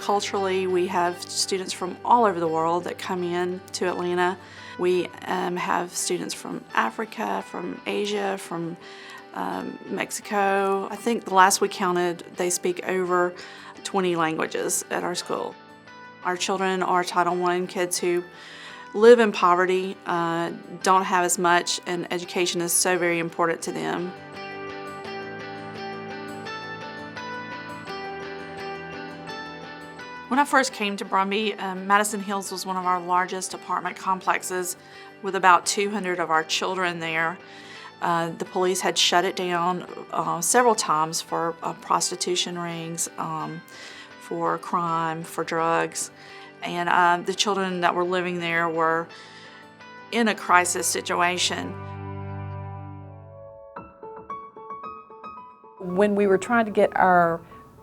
Culturally, we have students from all over the world that come in to Atlanta. We have students from Africa, from Asia, from Mexico. I think the last we counted, they speak over 20 languages at our school. Our children are Title I kids who live in poverty, don't have as much, and education is so very important to them. When I first came to Brumby, Madison Hills was one of our largest apartment complexes with about 200 of our children there. The police had shut it down several times for prostitution rings, for crime, for drugs, and the children that were living there were in a crisis situation. When we were trying to get our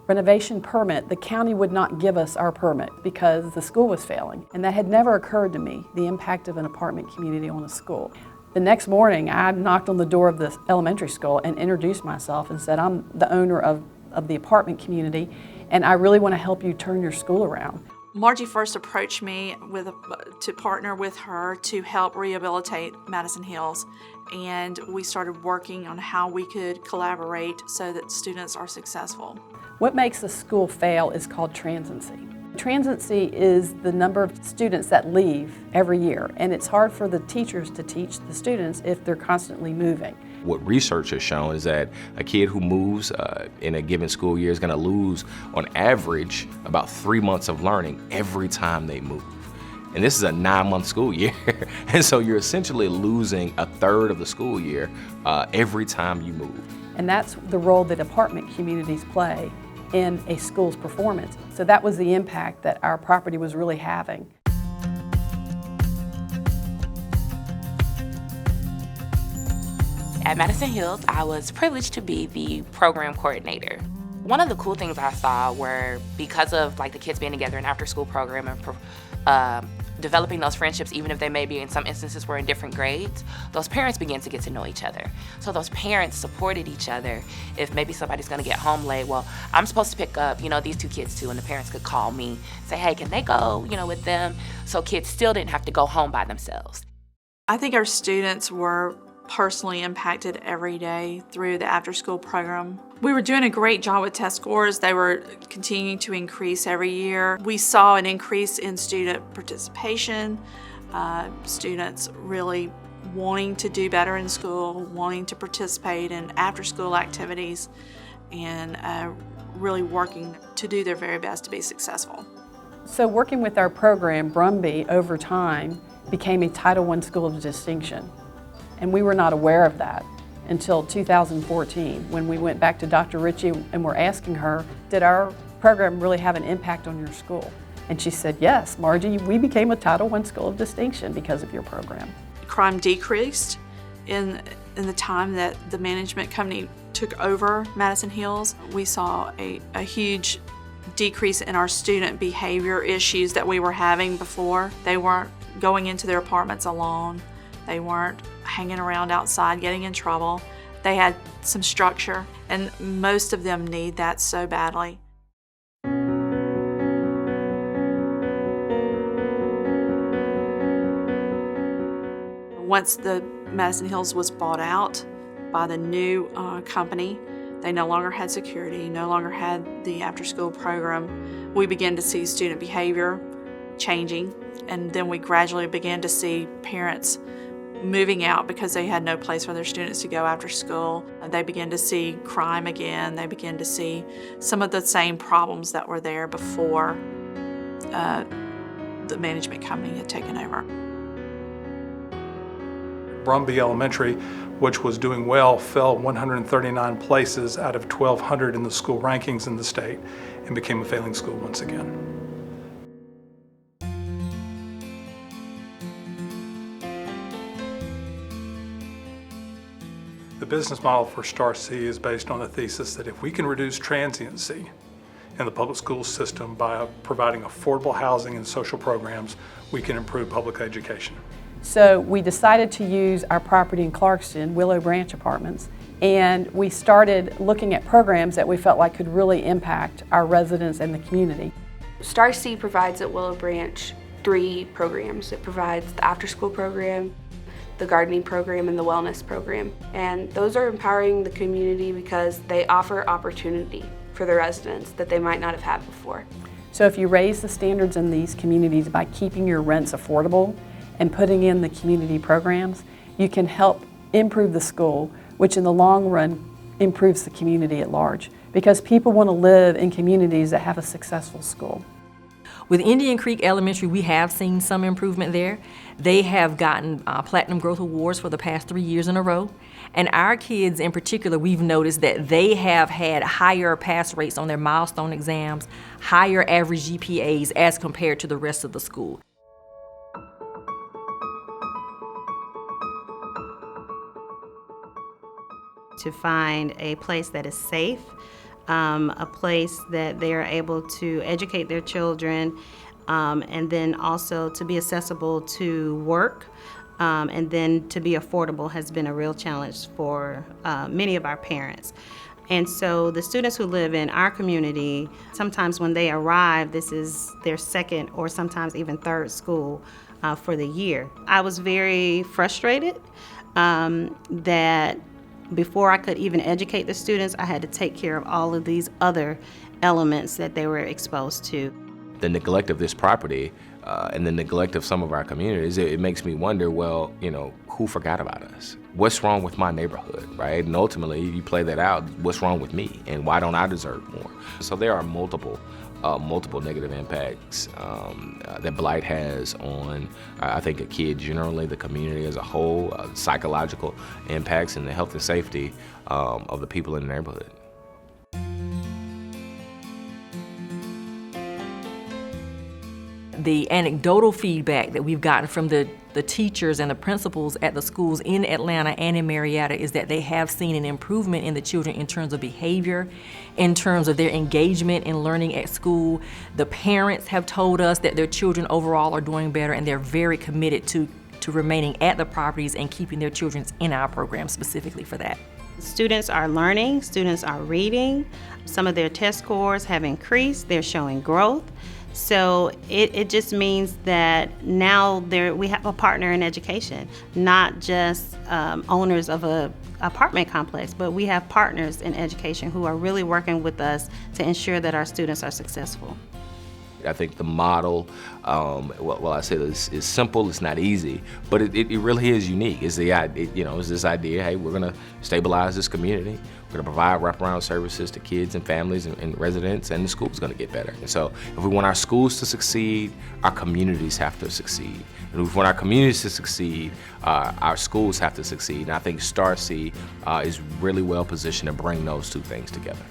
renovation permit, the county would not give us our permit because the school was failing. And that had never occurred to me, the impact of an apartment community on a school. The next morning, I knocked on the door of the elementary school and introduced myself and said, I'm the owner of the apartment community, and I really want to help you turn your school around. Margie first approached me to partner with her to help rehabilitate Madison Hills, and we started working on how we could collaborate so that students are successful. What makes a school fail is called transiency. Transiency is the number of students that leave every year, and it's hard for the teachers to teach the students if they're constantly moving. What research has shown is that a kid who moves in a given school year is going to lose, on average, about 3 months of learning every time they move. And this is a 9-month school year, and so you're essentially losing a third of the school year every time you move. And that's the role that apartment communities play in a school's performance. So that was the impact that our property was really having. At Madison Hills, I was privileged to be the program coordinator. One of the cool things I saw were, because of the kids being together in after-school program and developing those friendships, even if they maybe in some instances were in different grades, those parents began to get to know each other. So those parents supported each other. If maybe somebody's gonna get home late, well, I'm supposed to pick up, these 2 kids too, and the parents could call me, say, hey, can they go, with them? So kids still didn't have to go home by themselves. I think our students were personally impacted every day through the after-school program. We were doing a great job with test scores. They were continuing to increase every year. We saw an increase in student participation, students really wanting to do better in school, wanting to participate in after-school activities, and really working to do their very best to be successful. So working with our program, Brumby, over time, became a Title I school of distinction. And we were not aware of that until 2014, when we went back to Dr. Ritchie and were asking her, did our program really have an impact on your school? And she said, yes, Margie, we became a Title I school of distinction because of your program. Crime decreased in the time that the management company took over Madison Hills. We saw a huge decrease in our student behavior issues that we were having before. They weren't going into their apartments alone. They weren't hanging around outside getting in trouble. They had some structure, and most of them need that so badly. Once the Madison Hills was bought out by the new company, they no longer had security, no longer had the after-school program. We began to see student behavior changing, and then we gradually began to see parents moving out because they had no place for their students to go after school. They began to see crime again. They began to see some of the same problems that were there before the management company had taken over. Brumby Elementary, which was doing well, fell 139 places out of 1,200 in the school rankings in the state and became a failing school once again. The business model for Star C is based on the thesis that if we can reduce transiency in the public school system by providing affordable housing and social programs, we can improve public education. So we decided to use our property in Clarkston, Willow Branch Apartments, and we started looking at programs that we felt like could really impact our residents and the community. Star C provides at Willow Branch 3 programs. It provides the after-school program, the gardening program, and the wellness program. And those are empowering the community because they offer opportunity for the residents that they might not have had before. So if you raise the standards in these communities by keeping your rents affordable and putting in the community programs, you can help improve the school, which in the long run improves the community at large, because people want to live in communities that have a successful school. With Indian Creek Elementary, we have seen some improvement there. They have gotten Platinum Growth Awards for the past 3 years in a row. And our kids in particular, we've noticed that they have had higher pass rates on their milestone exams, higher average GPAs as compared to the rest of the school. To find a place that is safe, a place that they are able to educate their children, and then also to be accessible to work, and then to be affordable has been a real challenge for many of our parents. And so the students who live in our community, sometimes when they arrive, this is their second or sometimes even third school for the year. I was very frustrated that before I could even educate the students, I had to take care of all of these other elements that they were exposed to. The neglect of this property and the neglect of some of our communities, it makes me wonder, well, you know, who forgot about us? What's wrong with my neighborhood, right? And ultimately, you play that out, what's wrong with me and why don't I deserve more? So there are multiple negative impacts that blight has on, I think, a kid generally, the community as a whole, psychological impacts, and the health and safety of the people in the neighborhood. The anecdotal feedback that we've gotten from the teachers and the principals at the schools in Atlanta and in Marietta is that they have seen an improvement in the children in terms of behavior, in terms of their engagement in learning at school. The parents have told us that their children overall are doing better, and they're very committed to remaining at the properties and keeping their children in our program specifically for that. Students are learning, students are reading. Some of their test scores have increased, they're showing growth. So it just means that now we have a partner in education, not just owners of an apartment complex, but we have partners in education who are really working with us to ensure that our students are successful. I think the model, well, I say this is simple, it's not easy, but it really is unique. It's it's this idea, hey, we're gonna stabilize this community, we're gonna provide wraparound services to kids and families and residents, and the school's gonna get better. And so if we want our schools to succeed, our communities have to succeed. And if we want our communities to succeed, our schools have to succeed. And I think Star C is really well positioned to bring those two things together.